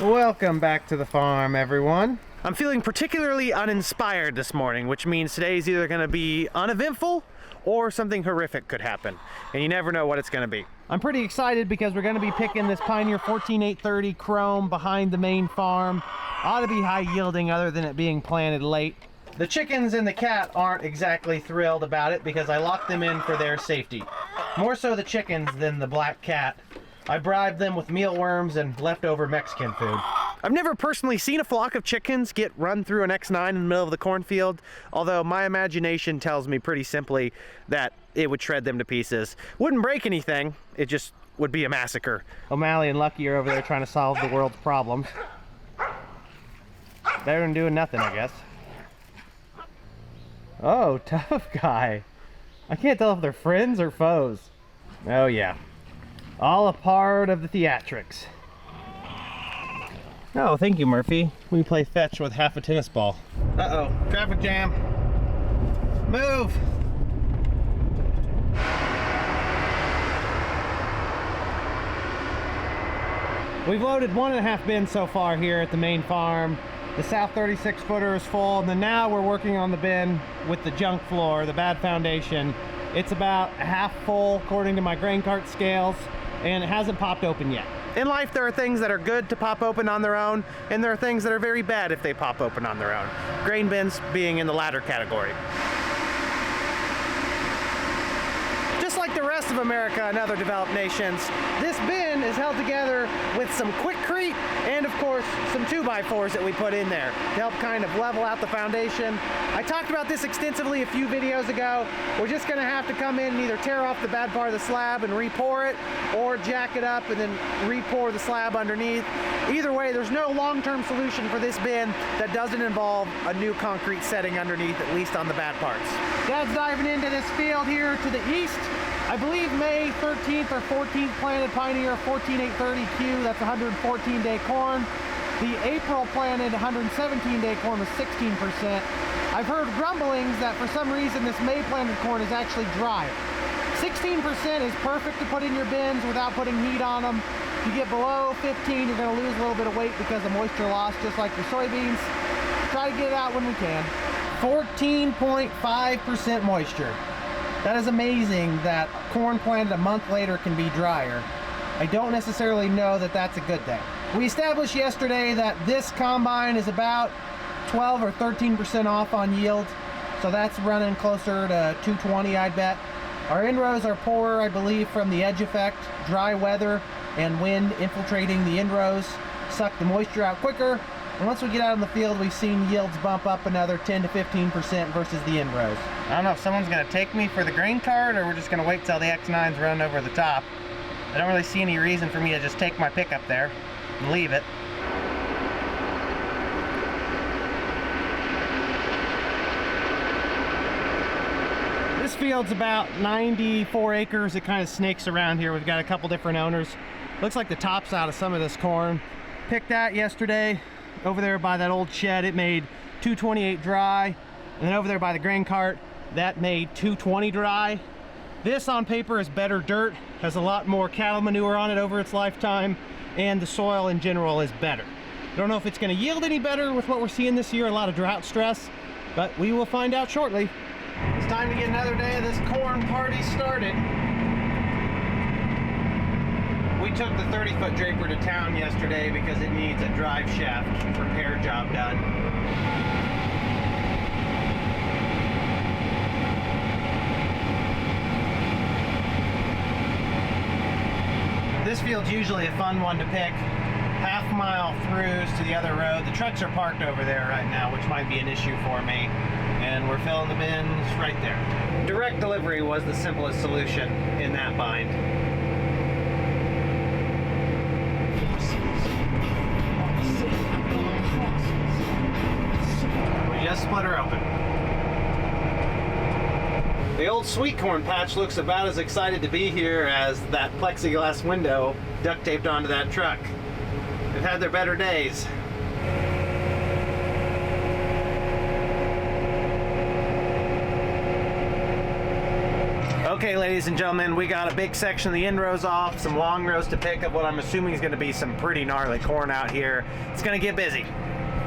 Welcome back to the farm, everyone. I'm feeling particularly uninspired this morning, which means today is either going to be uneventful or something horrific could happen, and you never know what it's going to be. I'm pretty excited because we're going to be picking this Pioneer 14830 Chrome behind the main farm. Ought to be high yielding other than it being planted late. The chickens and the cat aren't exactly thrilled about it because I locked them in for their safety. More so the chickens than the black cat. I bribed them with mealworms and leftover Mexican food. I've never personally seen a flock of chickens get run through an X9 in the middle of the cornfield, although my imagination tells me pretty simply that it would shred them to pieces. Wouldn't break anything, it just would be a massacre. O'Malley and Lucky are over there trying to solve the world's problems. Better than doing nothing, I guess. Oh, tough guy. I can't tell if they're friends or foes. Oh yeah. All a part of the theatrics. Oh, thank you, Murphy. We play fetch with half a tennis ball. Uh-oh, traffic jam. Move! We've loaded 1.5 bins so far here at the main farm. The south 36-footer is full, and then now we're working on the bin with the junk floor, the bad foundation. It's about half full according to my grain cart scales, and it hasn't popped open yet. In life, there are things that are good to pop open on their own, and there are things that are very bad if they pop open on their own. Grain bins being in the latter category. Just like the rest of America and other developed nations, this bin is held together with some Quickcrete and, of course, some 2x4s that we put in there to help kind of level out the foundation. I talked about this extensively a few videos ago. We're just going to have to come in and either tear off the bad part of the slab and re-pour it, or jack it up and then re-pour the slab underneath. Either way, there's no long-term solution for this bin that doesn't involve a new concrete setting underneath, at least on the bad parts. Dad's diving into this field here to the east. I believe May 13th or 14th planted Pioneer 14830Q, that's 114-day corn. The April planted 117-day corn was 16%. I've heard grumblings that for some reason this May planted corn is actually drier. 16% is perfect to put in your bins without putting heat on them. If you get below 15, you're going to lose a little bit of weight because of moisture loss, just like your soybeans. Try to get it out when we can. 14.5% moisture. That is amazing that corn planted a month later can be drier. I don't necessarily know that that's a good thing. We established yesterday that this combine is about 12 or 13% off on yield, so that's running closer to 220, I'd bet. Our inrows are poorer, I believe, from the edge effect, dry weather, and wind infiltrating the inrows, suck the moisture out quicker. And once we get out in the field, we've seen yields bump up another 10 to 15% versus the inrows. I don't know if someone's going to take me for the grain cart or we're just going to wait till the X9's run over the top. I don't really see any reason for me to just take my pickup there and leave it. This field's about 94 acres. It kind of snakes around here. We've got a couple different owners. Looks like the top's out of some of this corn. Picked that yesterday. Over there by that old shed, it made 228 dry. And then over there by the grain cart, that made 220 dry. This on paper is better dirt, has a lot more cattle manure on it over its lifetime, and the soil in general is better. I don't know if it's going to yield any better with what we're seeing this year, a lot of drought stress, but we will find out shortly. It's time to get another day of this corn party started. We took the 30-foot draper to town yesterday because it needs a drive shaft repair job done. This field's usually a fun one to pick. Half-mile throughs to the other road. The trucks are parked over there right now, which might be an issue for me. And we're filling the bins right there. Direct delivery was the simplest solution in that bind. Just split her open. The old sweet corn patch looks about as excited to be here as that plexiglass window duct taped onto that truck. They've had their better days. Okay, ladies and gentlemen, we got a big section of the end rows off, some long rows to pick of what I'm assuming is going to be some pretty gnarly corn out here. It's going to get busy.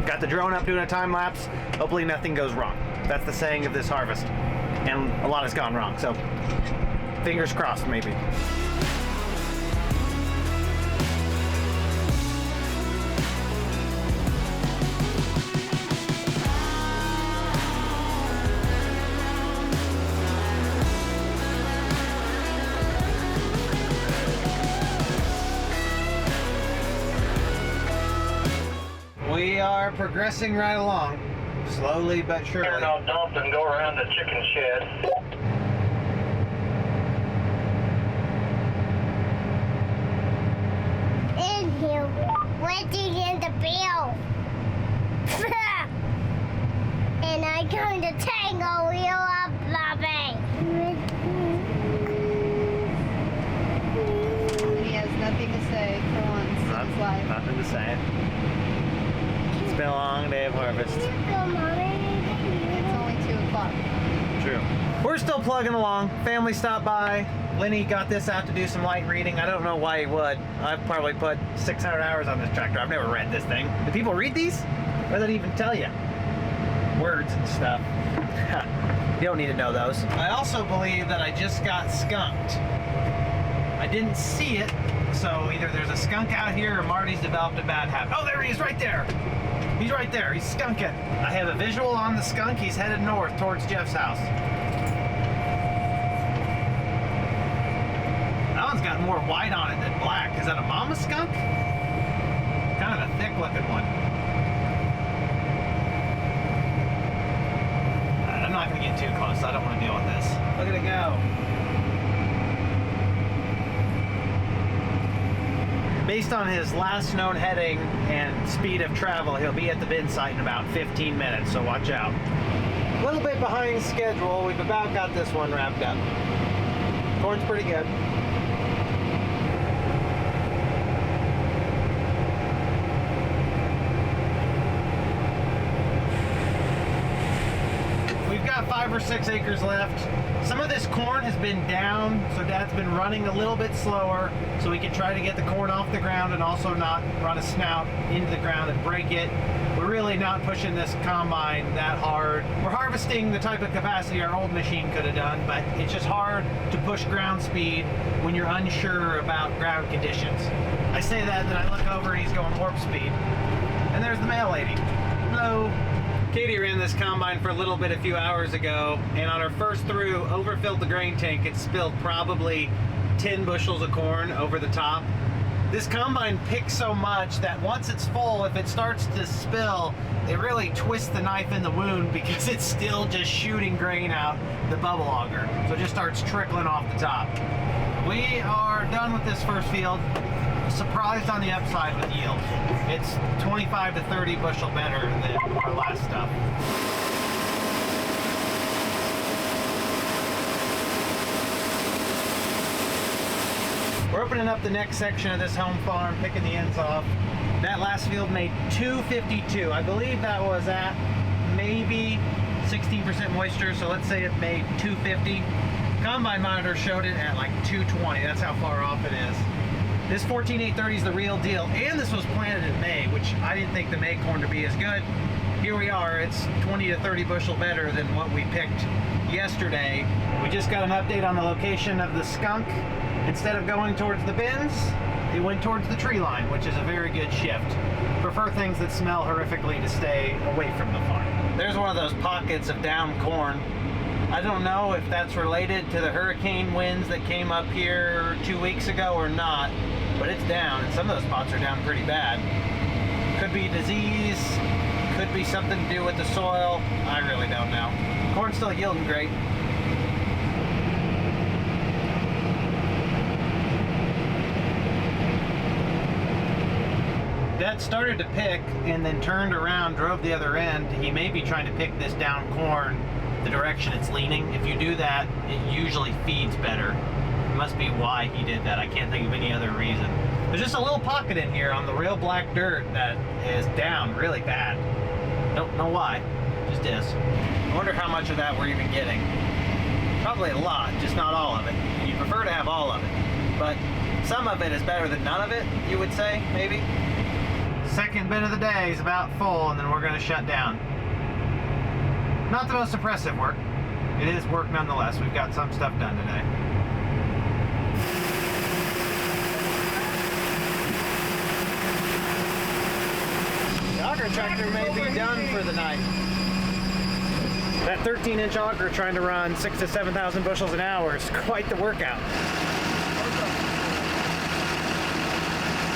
Got the drone up doing a time lapse. Hopefully nothing goes wrong. That's the saying of this harvest. And a lot has gone wrong, so fingers crossed maybe. We are progressing right along, slowly but surely. Turn off dump and go around the chicken shed. In here, waiting in the bill. And I'm going to tangle you up, Bobby. He has nothing to say for once in his life. Nothing to say. It's been a long day of harvest. It's only 2 o'clock. True. We're still plugging along. Family stopped by. Lenny got this out to do some light reading. I don't know why he would. I've probably put 600 hours on this tractor. I've never read this thing. Do people read these? Or do they even tell you? Words and stuff. You don't need to know those. I also believe that I just got skunked. I didn't see it, so either there's a skunk out here or Marty's developed a bad habit. Oh, there he is, right there. He's right there. He's skunking. I have a visual on the skunk. He's headed north towards Jeff's house. That one's got more white on it than black. Is that a mama skunk? Kind of a thick looking one. I'm not going to get too close. I don't want to deal with this. Look at it go. Based on his last known heading and speed of travel, he'll be at the bin site in about 15 minutes, so watch out. A little bit behind schedule. We've about got this one wrapped up. Corn's pretty good. We've got 5 or 6 acres left. Some of this corn has been down, so Dad's been running a little bit slower so we can try to get the corn off the ground and also not run a snout into the ground and break it. We're really not pushing this combine that hard. We're harvesting the type of capacity our old machine could have done, but it's just hard to push ground speed when you're unsure about ground conditions. I say that, then I look over and he's going warp speed. And there's the mail lady. Hello. Katie ran this combine for a little bit a few hours ago, and on her first through, overfilled the grain tank. It spilled probably 10 bushels of corn over the top. This combine picks so much that once it's full, if it starts to spill, it really twists the knife in the wound because it's still just shooting grain out the bubble auger. So it just starts trickling off the top. We are done with this first field. Surprised on the upside with yield. It's 25 to 30 bushel better than our last stuff. We're opening up the next section of this home farm, picking the ends off. That last field made 252. I believe that was at maybe 16% moisture, so let's say it made 250. Combine monitor showed it at like 220. That's how far off it is. This 14830 is the real deal, and this was planted in May, which I didn't think the May corn to be as good. Here we are, it's 20 to 30 bushel better than what we picked yesterday. We just got an update on the location of the skunk. Instead of going towards the bins, it went towards the tree line, which is a very good shift. Prefer things that smell horrifically to stay away from the farm. There's one of those pockets of down corn. I don't know if that's related to the hurricane winds that came up here 2 weeks ago or not, but it's down, and some of those spots are down pretty bad. Could be disease, could be something to do with the soil. I really don't know. Corn's still yielding great. Dad started to pick and then turned around, drove the other end. He may be trying to pick this down corn the direction it's leaning. If you do that, it usually feeds better. It must be why he did that. I can't think of any other reason. There's just a little pocket in here on the real black dirt that is down really bad. Don't know why, just is. I wonder how much of that we're even getting. Probably a lot, just not all of it. have all of it. But some of it is better than none of it, you would say, maybe. Second bin of the day is about full, and then we're gonna shut down. Not the most impressive work. It is work nonetheless. We've got some stuff done today. The auger tractor may be done for the night. That 13-inch auger trying to run 6,000 to 7,000 bushels an hour is quite the workout.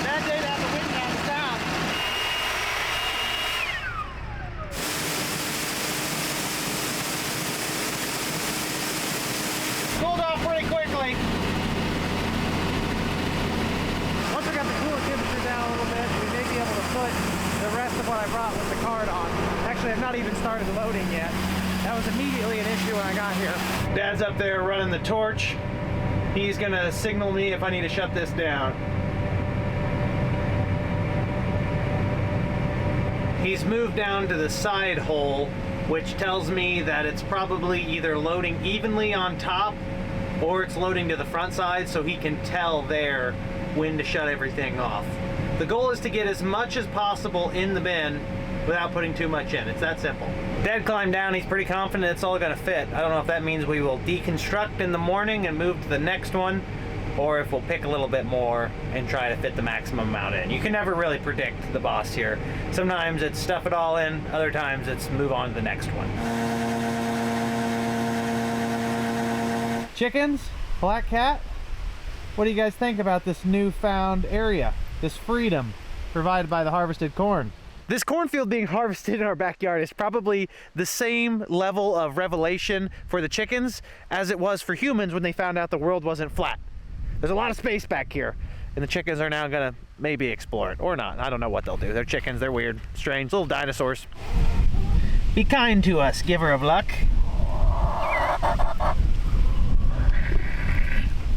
Bad day to have the wind down south. Cooled off pretty quickly. Once we got the cooler temperature down a little bit, we may be able to put the rest of what I brought with the cart on. Actually, I've not even started loading yet. That was immediately an issue when I got here. Dad's up there running the torch. He's gonna signal me if I need to shut this down. He's moved down to the side hole, which tells me that it's probably either loading evenly on top or it's loading to the front side, so he can tell there when to shut everything off. The goal is to get as much as possible in the bin without putting too much in. It's that simple. Dad climbed down. He's pretty confident it's all gonna fit. I don't know if that means we will deconstruct in the morning and move to the next one, or if we'll pick a little bit more and try to fit the maximum amount in. You can never really predict the boss here. Sometimes it's stuff it all in, other times it's move on to the next one. Chickens, black cat, what do you guys think about this newfound area, this freedom provided by the harvested corn? This cornfield being harvested in our backyard is probably the same level of revelation for the chickens as it was for humans when they found out the world wasn't flat. There's a lot of space back here, and the chickens are now gonna maybe explore it, or not. I don't know what they'll do. They're chickens, they're weird, strange, little dinosaurs. Be kind to us, giver of luck.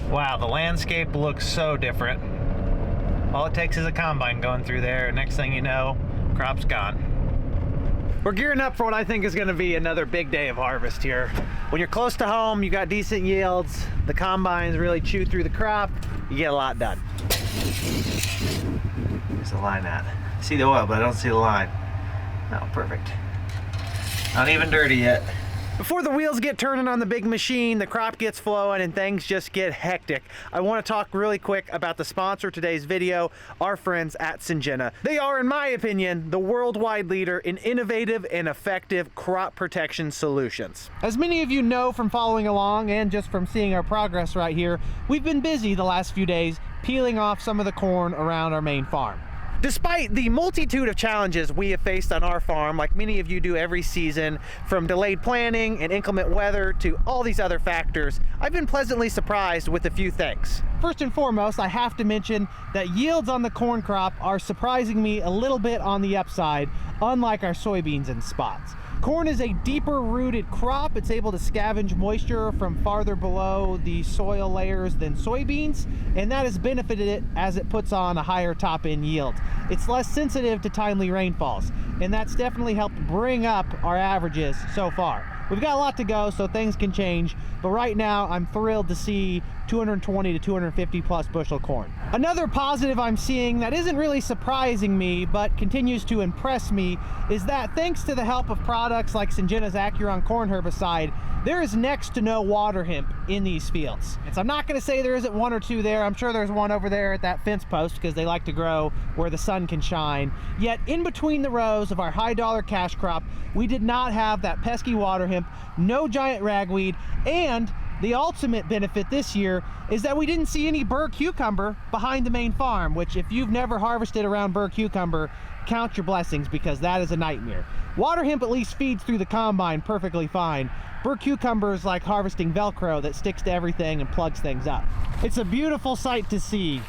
Wow, the landscape looks so different. All it takes is a combine going through there, and next thing you know, crop's gone. We're gearing up for what I think is going to be another big day of harvest here. When you're close to home, you got decent yields, the combines really chew through the crop, you get a lot done. Where's the line at? I see the oil, but I don't see the line. Oh, perfect. Not even dirty yet. Before the wheels get turning on the big machine, the crop gets flowing and things just get hectic, I want to talk really quick about the sponsor of today's video, our friends at Syngenta. They are, in my opinion, the worldwide leader in innovative and effective crop protection solutions. As many of you know from following along and just from seeing our progress right here, we've been busy the last few days peeling off some of the corn around our main farm. Despite the multitude of challenges we have faced on our farm, like many of you do every season, from delayed planting and inclement weather to all these other factors, I've been pleasantly surprised with a few things. First and foremost, I have to mention that yields on the corn crop are surprising me a little bit on the upside, unlike our soybeans and spots. Corn is a deeper rooted crop. It's able to scavenge moisture from farther below the soil layers than soybeans, and that has benefited it as it puts on a higher top end yield. It's less sensitive to timely rainfalls, and that's definitely helped bring up our averages so far. We've got a lot to go, so things can change, but right now I'm thrilled to see 220 to 250 plus bushel corn. Another positive I'm seeing that isn't really surprising me but continues to impress me is that thanks to the help of products like Syngenta's Acuron corn herbicide, there is next to no water hemp in these fields. And so I'm not going to say there isn't one or two there. I'm sure there's one over there at that fence post because they like to grow where the sun can shine. Yet in between the rows of our high dollar cash crop, we did not have that pesky water hemp, no giant ragweed, and the ultimate benefit this year is that we didn't see any burr cucumber behind the main farm, which if you've never harvested around burr cucumber, count your blessings because that is a nightmare. Water hemp at least feeds through the combine perfectly fine. Burr cucumber is like harvesting Velcro that sticks to everything and plugs things up. It's a beautiful sight to see.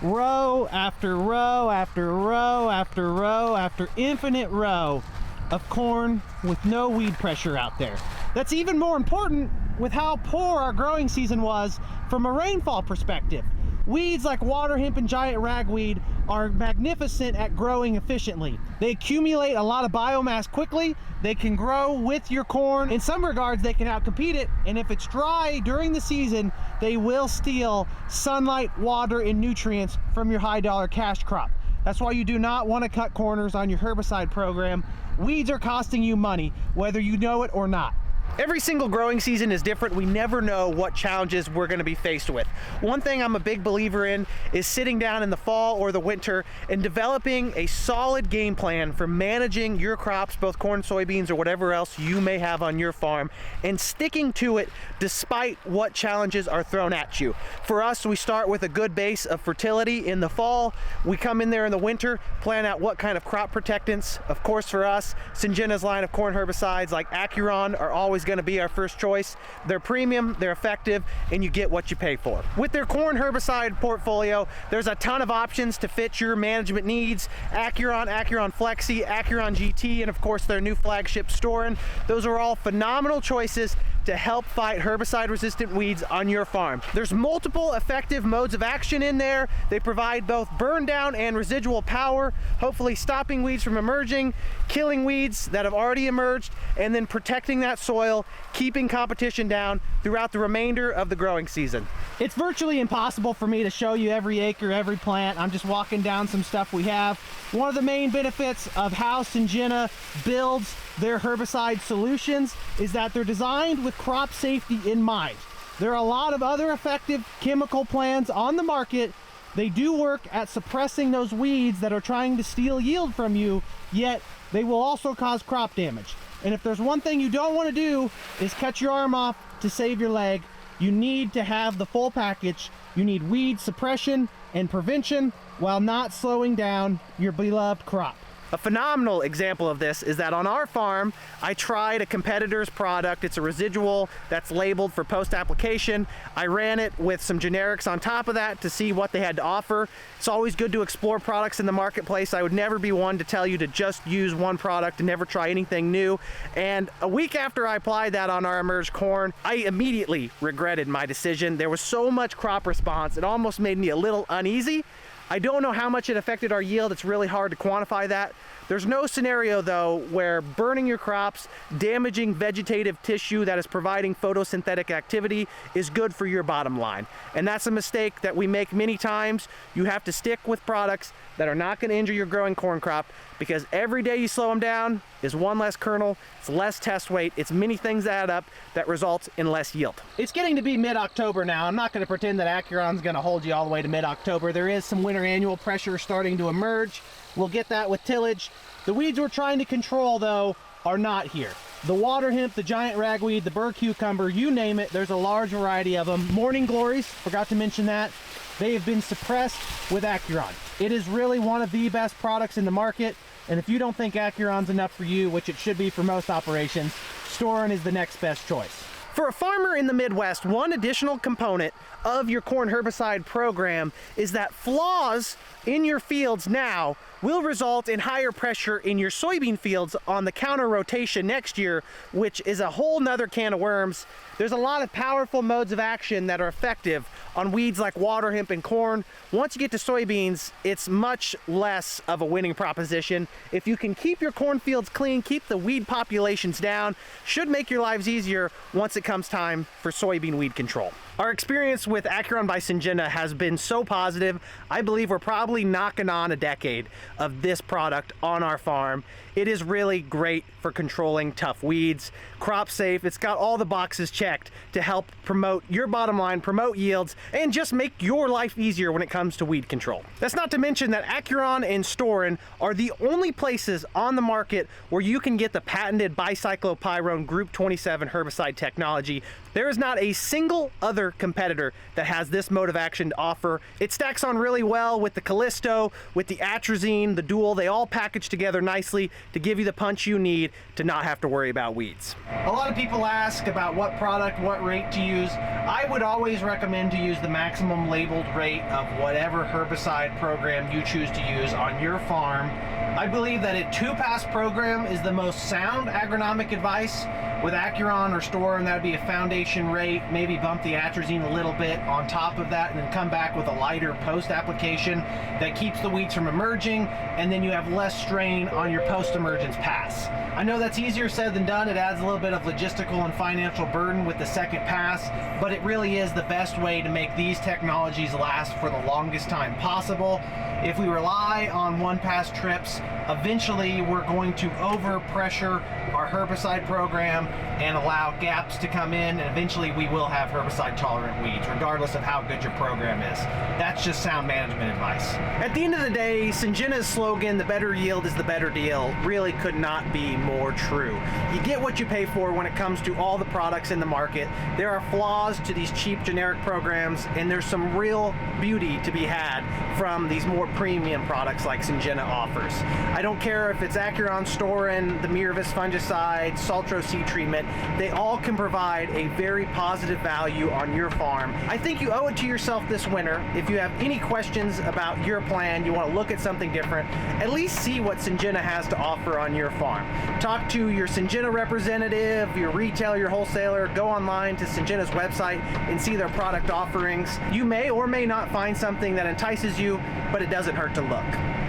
Row after row after row after row after infinite row of corn with no weed pressure out there. That's even more important with how poor our growing season was from a rainfall perspective. Weeds like water hemp and giant ragweed are magnificent at growing efficiently. They accumulate a lot of biomass quickly. They can grow with your corn. In some regards, they can outcompete it. And if it's dry during the season, they will steal sunlight, water, and nutrients from your high dollar cash crop. That's why you do not want to cut corners on your herbicide program. Weeds are costing you money, whether you know it or not. Every single growing season is different. We never know what challenges we're going to be faced with. One thing I'm a big believer in is sitting down in the fall or the winter and developing a solid game plan for managing your crops, both corn, soybeans, or whatever else you may have on your farm, and sticking to it despite what challenges are thrown at you. For us, we start with a good base of fertility in the fall. We come in there in the winter, plan out what kind of crop protectants. Of course, for us, Syngenta's line of corn herbicides like Acuron are always going to be our first choice. They're premium, they're effective, and you get what you pay for. With their corn herbicide portfolio, there's a ton of options to fit your management needs. Acuron, Acuron Flexi, Acuron GT, and of course their new flagship Storin. Those are all phenomenal choices to help fight herbicide-resistant weeds on your farm. There's multiple effective modes of action in there. They provide both burn down and residual power, hopefully stopping weeds from emerging, killing weeds that have already emerged, and then protecting that soil, keeping competition down throughout the remainder of the growing season. It's virtually impossible for me to show you every acre, every plant. I'm just walking down some stuff we have. One of the main benefits of how Syngenta builds their herbicide solutions is that they're designed with crop safety in mind. There are a lot of other effective chemical plans on the market. They do work at suppressing those weeds that are trying to steal yield from you, yet they will also cause crop damage. And if there's one thing you don't want to do is cut your arm off to save your leg. You need to have the full package. You need weed suppression and prevention while not slowing down your beloved crop. A phenomenal example of this is that on our farm, I tried a competitor's product. It's a residual that's labeled for post-application. I ran it with some generics on top of that to see what they had to offer. It's always good to explore products in the marketplace. I would never be one to tell you to just use one product and never try anything new. And a week after I applied that on our emerged corn, I immediately regretted my decision. There was so much crop response, it almost made me a little uneasy. I don't know how much it affected our yield. It's really hard to quantify that. There's no scenario though where burning your crops, damaging vegetative tissue that is providing photosynthetic activity is good for your bottom line. And that's a mistake that we make many times. You have to stick with products that are not going to injure your growing corn crop, because every day you slow them down is one less kernel, it's less test weight, it's many things that add up that results in less yield. It's getting to be mid-October now. I'm not going to pretend that Acuron's going to hold you all the way to mid-October. There is some winter annual pressure starting to emerge. We'll get that with tillage. The weeds we're trying to control though are not here. The water hemp, the giant ragweed, the burr cucumber, you name it, there's a large variety of them. Morning glories, forgot to mention that. They have been suppressed with Acuron. It is really one of the best products in the market, and if you don't think Acuron's enough for you, which it should be for most operations, Storin is the next best choice. For a farmer in the Midwest, one additional component of your corn herbicide program is that flaws in your fields now will result in higher pressure in your soybean fields on the counter rotation next year, which is a whole nother can of worms. There's a lot of powerful modes of action that are effective on weeds like water hemp and corn. Once you get to soybeans, it's much less of a winning proposition. If you can keep your cornfields clean, keep the weed populations down, should make your lives easier once it comes time for soybean weed control. Our experience with Acuron by Syngenta has been so positive. I believe we're probably knocking on a decade of this product on our farm. It is really great for controlling tough weeds, crop safe. It's got all the boxes checked to help promote your bottom line, promote yields, and just make your life easier when it comes to weed control. That's not to mention that Acuron and Storin are the only places on the market where you can get the patented bicyclopyrone group 27 herbicide technology. There is not a single other competitor that has this mode of action to offer. It stacks on really well with the Callisto, with the atrazine, the Dole. They all package together nicely to give you the punch you need to not have to worry about weeds. A lot of people ask about what product, what rate to use. I would always recommend to use the maximum labeled rate of whatever herbicide program you choose to use on your farm. I believe that a 2-pass program is the most sound agronomic advice with Acuron or Store, and that would be a foundation rate, maybe bump the atrazine a little bit on top of that, and then come back with a lighter post-application that keeps the weeds from emerging, and then you have less strain on your post-emergence pass. I know that's easier said than done. It adds a little bit of logistical and financial burden with the second pass, but it really is the best way to make these technologies last for the longest time possible. If we rely on 1-pass trips, eventually we're going to overpressure our herbicide program and allow gaps to come in, and eventually we will have herbicide tolerant weeds, regardless of how good your program is. That's just sound management advice. At the end of the day, Syngenta's slogan, "the better yield is the better deal," really could not be more true. You get what you pay for when it comes to all the products in the market. There are flaws to these cheap generic programs, and there's some real beauty to be had from these more premium products like Syngenta offers. I don't care if it's Acuron, Storin, the Mirvis fungicide, Saltro seed treatment, they all can provide a very positive value on your farm. I think you owe it to yourself this winter. If you have any questions about your plan, you want to look at something different, at least see what Syngenta has to offer on your farm. Talk to your Syngenta representative, your retailer, your wholesaler, go online to Syngenta's website and see their product offerings. You may or may not find something that entices you, but it doesn't hurt to look.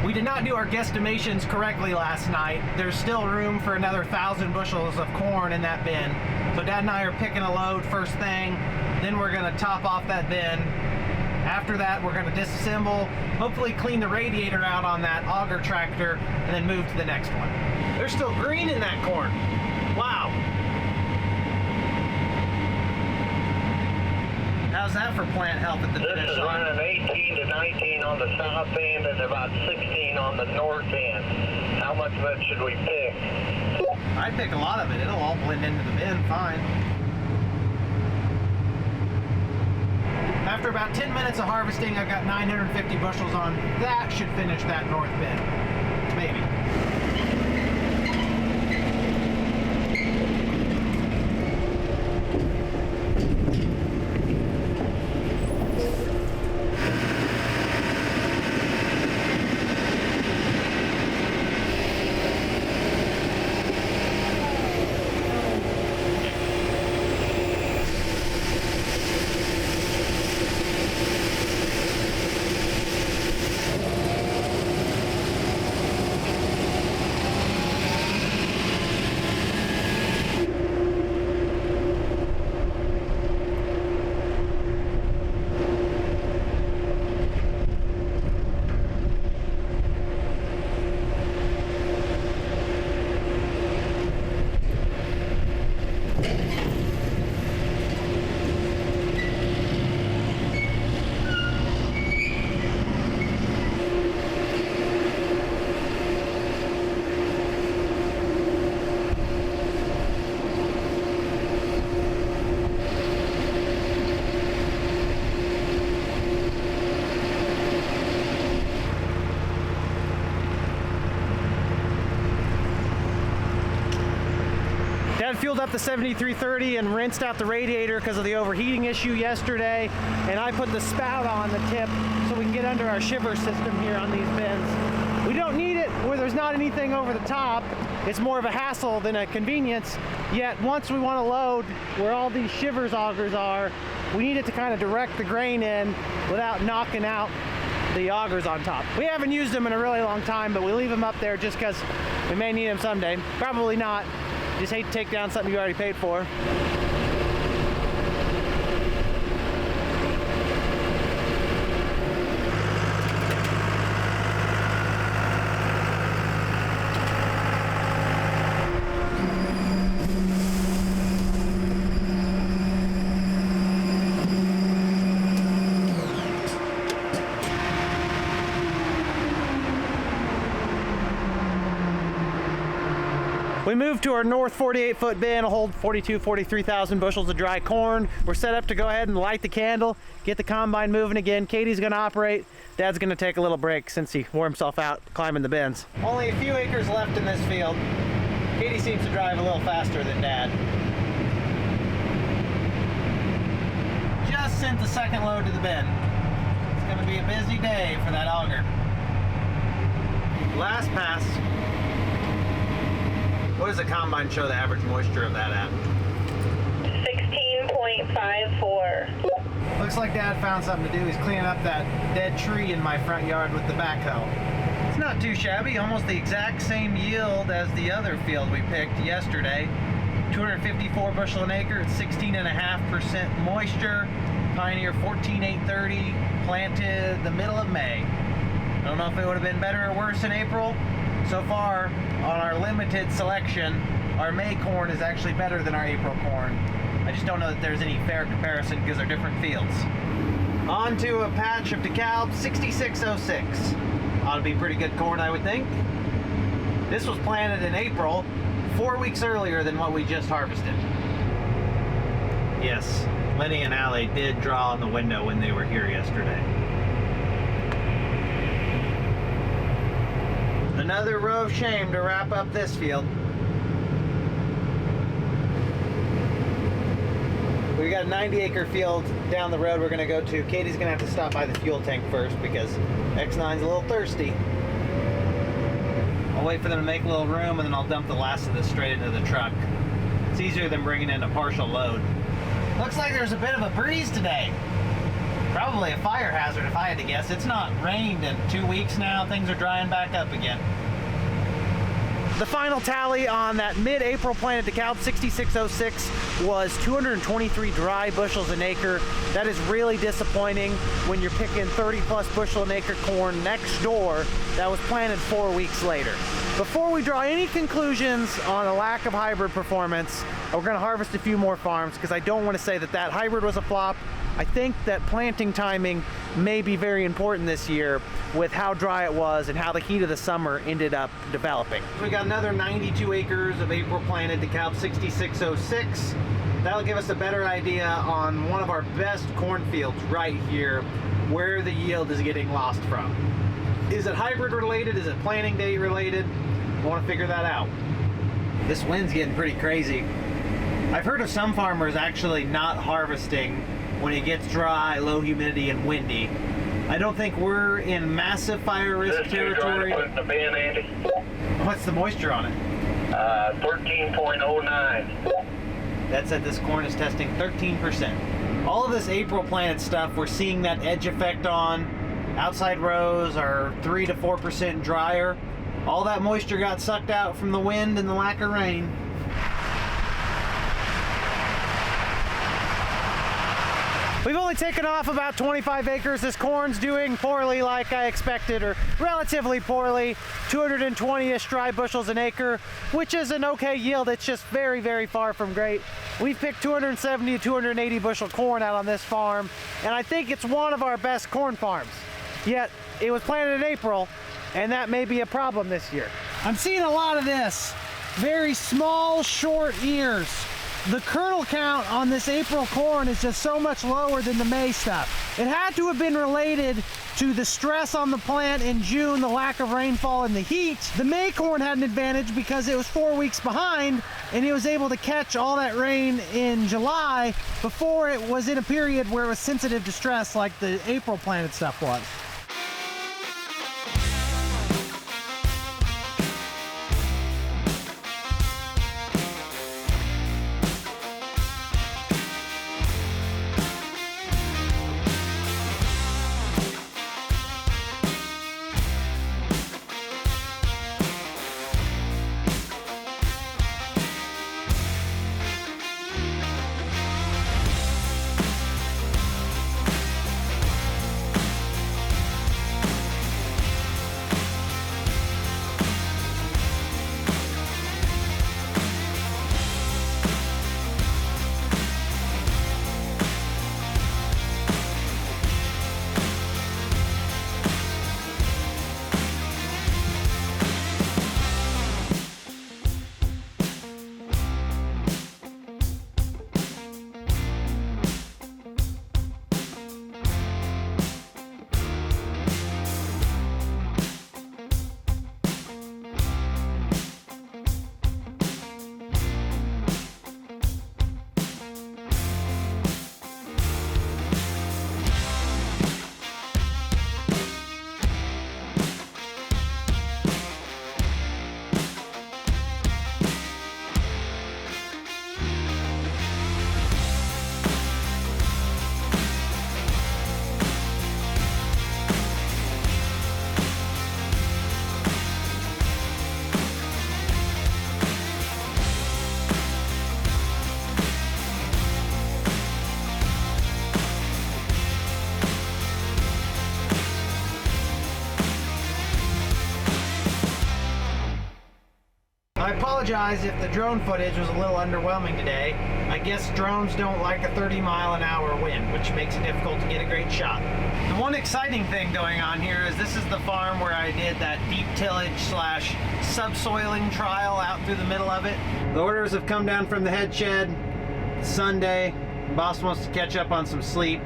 We did not do our guesstimations correctly last night. There's still room for another 1,000 bushels of corn in that bin. So Dad and I are picking a load first thing, then we're gonna top off that bin. After that, we're gonna disassemble, hopefully clean the radiator out on that auger tractor, and then move to the next one. There's still green in that corn. Wow. How's that for plant health at the finish This is line? running 18 to 19 on the south end and about 16 on the north end. How much of it should we pick? I pick a lot of it. It'll all blend into the bin fine. After about 10 minutes of harvesting, I've got 950 bushels on. That should finish that north bin. Maybe. Dad fueled up the 7330 and rinsed out the radiator because of the overheating issue yesterday, and I put the spout on the tip so we can get under our shiver system here on these bins. We don't need it where there's not anything over the top. It's more of a hassle than a convenience, yet once we want to load where all these shivers augers are, we need it to kind of direct the grain in without knocking out the augers on top. We haven't used them in a really long time, but we leave them up there just because we may need them someday. Probably not. Just hate to take down something you already paid for. We moved to our north 48-foot bin. It'll hold 43,000 bushels of dry corn. We're set up to go ahead and light the candle, get the combine moving again. Katie's gonna operate. Dad's gonna take a little break since he wore himself out climbing the bins. Only a few acres left in this field. Katie seems to drive a little faster than Dad. Just sent the second load to the bin. It's gonna be a busy day for that auger. Last pass. What does the combine show the average moisture of that at? 16.54. Looks like Dad found something to do. He's cleaning up that dead tree in my front yard with the backhoe. It's not too shabby, almost the exact same yield as the other field we picked yesterday. 254 bushel an acre, it's 16.5% moisture. Pioneer 14830, planted the middle of May. I don't know if it would have been better or worse in April. So far, on our limited selection, our May corn is actually better than our April corn. I just don't know that there's any fair comparison because they're different fields. On to a patch of DeKalb 6606. Ought to be pretty good corn, I would think. This was planted in April, 4 weeks earlier than what we just harvested. Yes, Lenny and Allie did draw on the window when they were here yesterday. Another row of shame to wrap up this field. We got a 90-acre field down the road we're going to go to. Katie's going to have to stop by the fuel tank first because X9's a little thirsty. I'll wait for them to make a little room and then I'll dump the last of this straight into the truck. It's easier than bringing in a partial load. Looks like there's a bit of a breeze today. Probably a fire hazard if I had to guess. It's not rained in 2 weeks now. Things are drying back up again. The final tally on that mid-April planted DeKalb 6606 was 223 dry bushels an acre. That is really disappointing when you're picking 30+ bushel an acre corn next door that was planted 4 weeks later. Before we draw any conclusions on a lack of hybrid performance, we're going to harvest a few more farms because I don't want to say that that hybrid was a flop. I think that planting timing may be very important this year with how dry it was and how the heat of the summer ended up developing. We got another 92 acres of April planted DeKalb 6606. That'll give us a better idea on one of our best cornfields right here, where the yield is getting lost from. Is it hybrid related? Is it planting date related? I want to figure that out. This wind's getting pretty crazy. I've heard of some farmers actually not harvesting when it gets dry, low humidity, and windy. I don't think we're in massive fire risk territory. Put in the bin, Andy. What's the moisture on it? 13.09. That said this corn is testing 13%. All of this April planted stuff, we're seeing that edge effect on. Outside rows are 3 to 4% drier. All that moisture got sucked out from the wind and the lack of rain. We've only taken off about 25 acres. This corn's doing poorly like I expected, or relatively poorly. 220-ish dry bushels an acre, which is an okay yield. It's just very, very far from great. We've picked 270 to 280 bushel corn out on this farm, and I think it's one of our best corn farms. Yet, it was planted in April, and that may be a problem this year. I'm seeing a lot of this. Very small, short ears. The kernel count on this April corn is just so much lower than the May stuff. It had to have been related to the stress on the plant in June, the lack of rainfall and the heat. The May corn had an advantage because it was 4 weeks behind and it was able to catch all that rain in July before it was in a period where it was sensitive to stress like the April planted stuff was. I apologize if the drone footage was a little underwhelming today. I guess drones don't like a 30-mile-an-hour wind, which makes it difficult to get a great shot. The one exciting thing going on here is this is the farm where I did that deep tillage slash subsoiling trial out through the middle of it. The orders have come down from the head shed. It's Sunday. Boss wants to catch up on some sleep,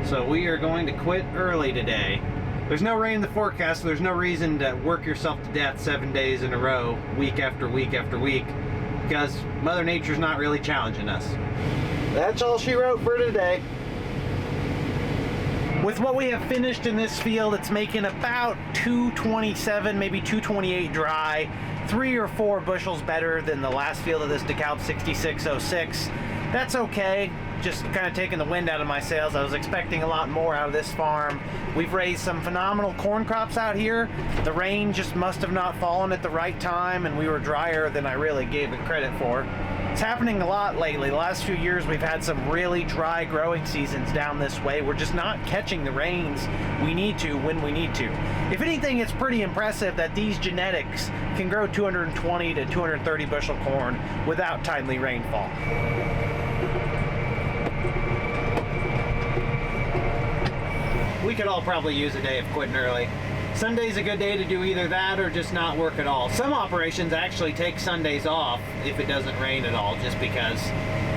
so we are going to quit early today. There's no rain in the forecast, so there's no reason to work yourself to death 7 days in a row, week after week after week, because Mother Nature's not really challenging us. That's all she wrote for today. With what we have finished in this field, it's making about 227, maybe 228 dry, 3 or 4 bushels better than the last field of this DeKalb 6606. That's okay. Just kind of taking the wind out of my sails. I was expecting a lot more out of this farm. We've raised some phenomenal corn crops out here. The rain just must have not fallen at the right time, and we were drier than I really gave it credit for. It's happening a lot lately. The last few years we've had some really dry growing seasons down this way. We're just not catching the rains we need to when we need to. If anything, it's pretty impressive that these genetics can grow 220 to 230 bushel corn without timely rainfall. We could all probably use a day of quitting early. Sunday's a good day to do either that or just not work at all. Some operations actually take Sundays off if it doesn't rain at all, just because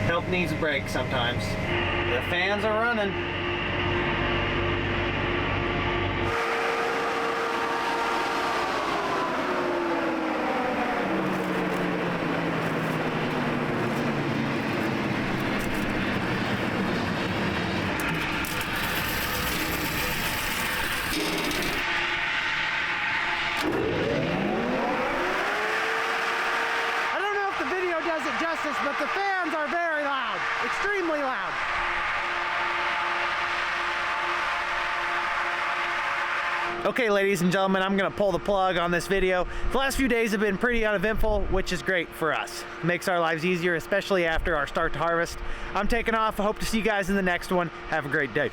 help needs a break sometimes. The fans are running. But the fans are very loud, extremely loud. Okay, ladies and gentlemen, I'm gonna pull the plug on this video. The last few days have been pretty uneventful, which is great for us. It makes our lives easier, especially after our start to harvest. I'm taking off. I hope to see you guys in the next one. Have a great day.